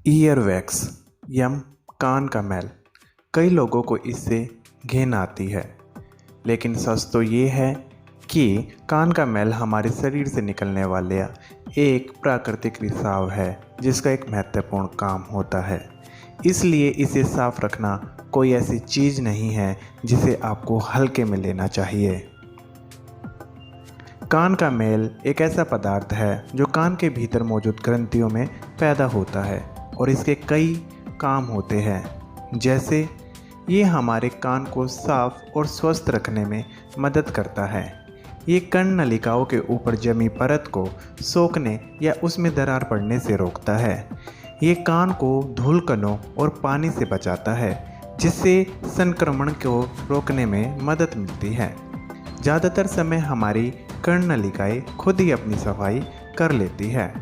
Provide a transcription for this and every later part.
Ear wax या कान का मैल। कई लोगों को इससे घिन आती है, लेकिन सच तो ये है कि कान का मैल हमारे शरीर से निकलने वाले एक प्राकृतिक रिसाव है जिसका एक महत्वपूर्ण काम होता है। इसलिए इसे साफ रखना कोई ऐसी चीज़ नहीं है जिसे आपको हल्के में लेना चाहिए। कान का मैल एक ऐसा पदार्थ है जो कान के भीतर मौजूद ग्रंथियों में पैदा होता है और इसके कई काम होते हैं, जैसे ये हमारे कान को साफ और स्वस्थ रखने में मदद करता है। ये कर्ण नलिकाओं के ऊपर जमी परत को सोखने या उसमें दरार पड़ने से रोकता है। ये कान को धूल कणों और पानी से बचाता है, जिससे संक्रमण को रोकने में मदद मिलती है। ज़्यादातर समय हमारी कर्ण नलिकाएं खुद ही अपनी सफाई कर लेती है।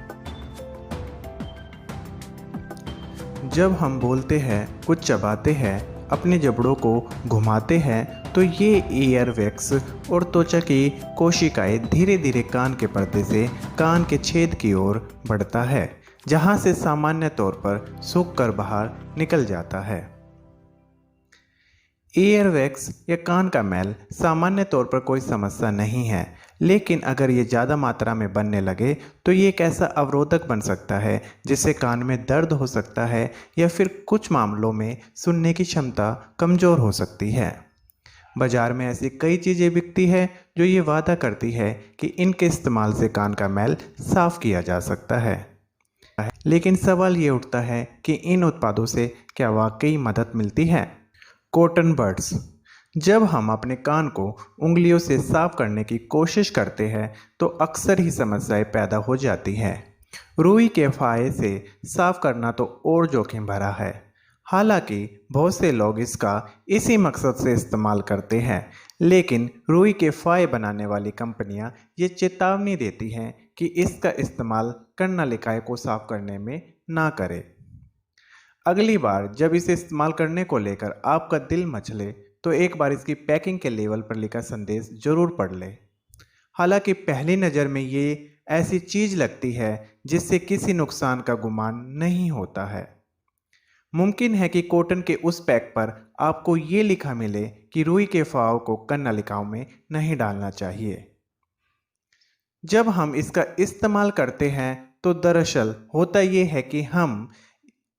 जब हम बोलते हैं, कुछ चबाते हैं, अपने जबड़ों को घुमाते हैं, तो ये ईयर वैक्स और त्वचा की कोशिकाएं धीरे धीरे कान के पर्दे से कान के छेद की ओर बढ़ता है, जहां से सामान्य तौर पर सूख कर बाहर निकल जाता है। ईयर वैक्स या कान का मैल सामान्य तौर पर कोई समस्या नहीं है, लेकिन अगर ये ज़्यादा मात्रा में बनने लगे तो ये एक ऐसा अवरोधक बन सकता है जिससे कान में दर्द हो सकता है या फिर कुछ मामलों में सुनने की क्षमता कमज़ोर हो सकती है। बाज़ार में ऐसी कई चीज़ें बिकती है जो ये वादा करती है कि इनके इस्तेमाल से कान का मैल साफ़ किया जा सकता है, लेकिन सवाल ये उठता है कि इन उत्पादों से क्या वाकई मदद मिलती है। Cotton buds. जब हम अपने कान को उंगलियों से साफ करने की कोशिश करते हैं तो अक्सर ही समस्याएं पैदा हो जाती हैं। रुई के फाहे से साफ करना तो और जोखिम भरा है। हालांकि बहुत से लोग इसका इसी मकसद से इस्तेमाल करते हैं, लेकिन रुई के फाहे बनाने वाली कंपनियां ये चेतावनी देती हैं कि इसका इस्तेमाल कर्ण नलिकाओं को साफ करने में ना करें। अगली बार जब इसे इस्तेमाल करने को लेकर आपका दिल मचले तो एक बार इसकी पैकिंग के लेवल पर लिखा संदेश जरूर पढ़ लें। हालांकि पहली नज़र में ये ऐसी चीज़ लगती है जिससे किसी नुकसान का गुमान नहीं होता है। मुमकिन है कि कॉटन के उस पैक पर आपको ये लिखा मिले कि रुई के फाव को कर्ण नलिकाओं में नहीं डालना चाहिए। जब हम इसका इस्तेमाल करते हैं तो दरअसल होता ये है कि हम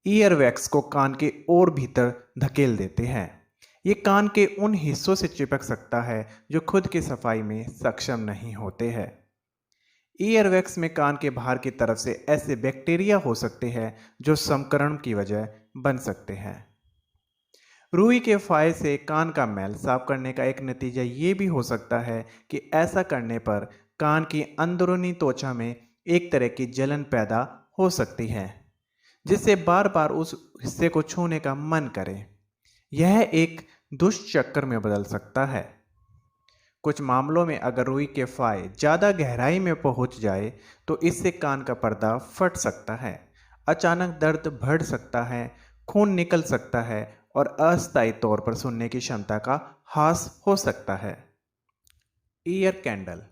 ईयर वैक्स को कान के और भीतर धकेल देते हैं। ये कान के उन हिस्सों से चिपक सकता है जो खुद की सफाई में सक्षम नहीं होते हैं। ईयर वैक्स में कान के बाहर की तरफ से ऐसे बैक्टीरिया हो सकते हैं जो संक्रमण की वजह बन सकते हैं। रुई के फाहे से कान का मैल साफ करने का एक नतीजा ये भी हो सकता है कि ऐसा करने पर कान की अंदरूनी त्वचा में एक तरह की जलन पैदा हो सकती है, जिससे बार बार उस हिस्से को छूने का मन करे। यह एक दुष्चक्र में बदल सकता है। कुछ मामलों में अगर रुई के फाहे ज़्यादा गहराई में पहुंच जाए तो इससे कान का पर्दा फट सकता है, अचानक दर्द बढ़ सकता है, खून निकल सकता है और अस्थायी तौर पर सुनने की क्षमता का ह्रास हो सकता है। Year candle.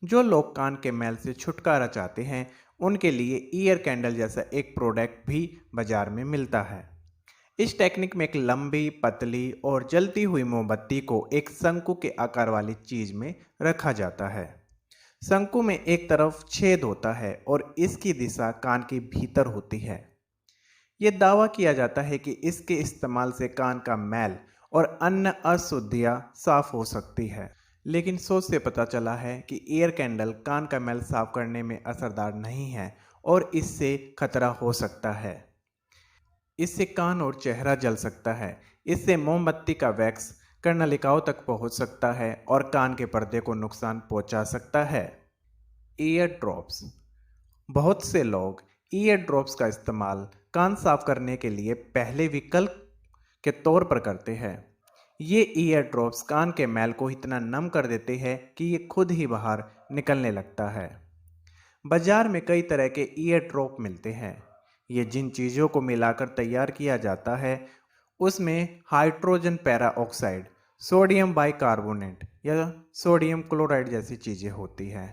जो लोग कान के मैल से छुटकारा चाहते हैं उनके लिए ईयर कैंडल जैसा एक प्रोडक्ट भी बाजार में मिलता है। इस टेक्निक में एक लंबी, पतली और जलती हुई मोमबत्ती को एक शंकु के आकार वाली चीज में रखा जाता है। शंकु में एक तरफ छेद होता है और इसकी दिशा कान के भीतर होती है। यह दावा किया जाता है कि इसके इस्तेमाल से कान का मैल और अन्य अशुद्धियां साफ हो सकती है, लेकिन शोध से पता चला है कि एयर कैंडल कान का मैल साफ करने में असरदार नहीं है और इससे खतरा हो सकता है। इससे कान और चेहरा जल सकता है। इससे मोमबत्ती का वैक्स कर्ण नलिकाओं तक पहुंच सकता है और कान के पर्दे को नुकसान पहुंचा सकता है। Ear drops. बहुत से लोग ईयर ड्रॉप्स का इस्तेमाल कान साफ करने के लिए पहले विकल्प के तौर पर करते हैं। ये ईयर ड्रॉप्स कान के मैल को इतना नम कर देते हैं कि ये खुद ही बाहर निकलने लगता है। बाजार में कई तरह के ईयर ड्रॉप मिलते हैं। ये जिन चीज़ों को मिलाकर तैयार किया जाता है उसमें हाइड्रोजन पेरा ऑक्साइड, सोडियम बाइकार्बोनेट या सोडियम क्लोराइड जैसी चीज़ें होती हैं।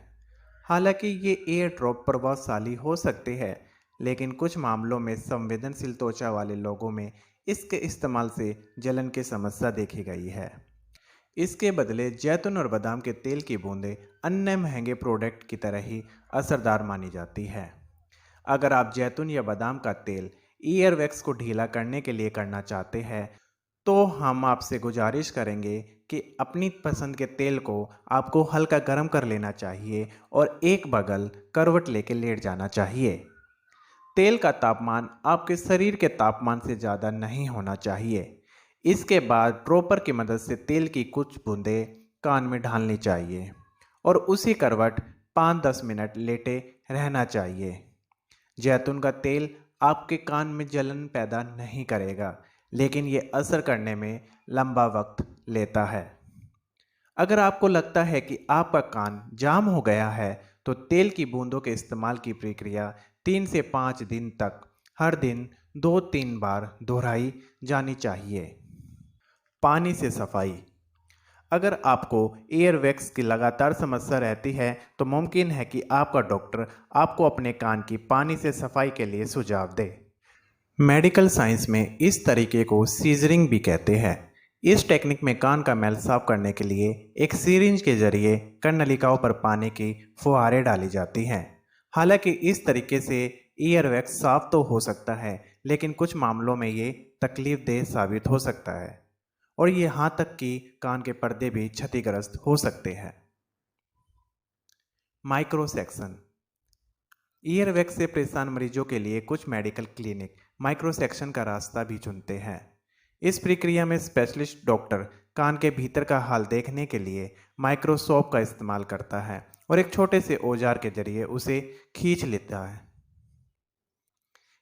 हालांकि ये एयर ड्रॉप प्रभावशाली हो सकते हैं, लेकिन कुछ मामलों में संवेदनशील त्वचा वाले लोगों में इसके इस्तेमाल से जलन की समस्या देखी गई है। इसके बदले जैतून और बादाम के तेल की बूंदें अन्य महंगे प्रोडक्ट की तरह ही असरदार मानी जाती है। अगर आप जैतून या बादाम का तेल ईयर वैक्स को ढीला करने के लिए करना चाहते हैं तो हम आपसे गुजारिश करेंगे कि अपनी पसंद के तेल को आपको हल्का गर्म कर लेना चाहिए और एक बगल करवट लेके लेट जाना चाहिए। तेल का तापमान आपके शरीर के तापमान से ज़्यादा नहीं होना चाहिए। इसके बाद ड्रॉपर की मदद से तेल की कुछ बूंदें कान में डालनी चाहिए और उसी करवट 5-10 मिनट लेटे रहना चाहिए। जैतून का तेल आपके कान में जलन पैदा नहीं करेगा, लेकिन ये असर करने में लंबा वक्त लेता है। अगर आपको लगता है कि आपका कान जाम हो गया है तो तेल की बूंदों के इस्तेमाल की प्रक्रिया 3 से 5 दिन तक हर दिन 2-3 बार दोहराई जानी चाहिए। पानी से सफाई। अगर आपको ईयरवैक्स की लगातार समस्या रहती है तो मुमकिन है कि आपका डॉक्टर आपको अपने कान की पानी से सफाई के लिए सुझाव दे। मेडिकल साइंस में इस तरीके को सीजरिंग भी कहते हैं। इस टेक्निक में कान का मैल साफ करने के लिए एक सिरिंज के जरिए कर्णलिकाओं पर पानी की फुहारें डाली जाती हैं। हालांकि इस तरीके से ईयरवैक्स साफ तो हो सकता है, लेकिन कुछ मामलों में ये तकलीफदेह साबित हो सकता है और यहाँ तक कि कान के पर्दे भी क्षतिग्रस्त हो सकते हैं। Micro section. ईयरवैक्स से परेशान मरीजों के लिए कुछ मेडिकल क्लिनिक माइक्रो सेक्शन का रास्ता भी चुनते हैं। इस प्रक्रिया में स्पेशलिस्ट डॉक्टर कान के भीतर का हाल देखने के लिए माइक्रोस्कोप का इस्तेमाल करता है और एक छोटे से औजार के जरिए उसे खींच लेता है।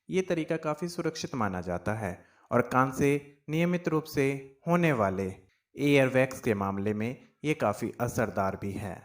ये तरीका काफ़ी सुरक्षित माना जाता है और कान से नियमित रूप से होने वाले ईयरवैक्स के मामले में ये काफ़ी असरदार भी है।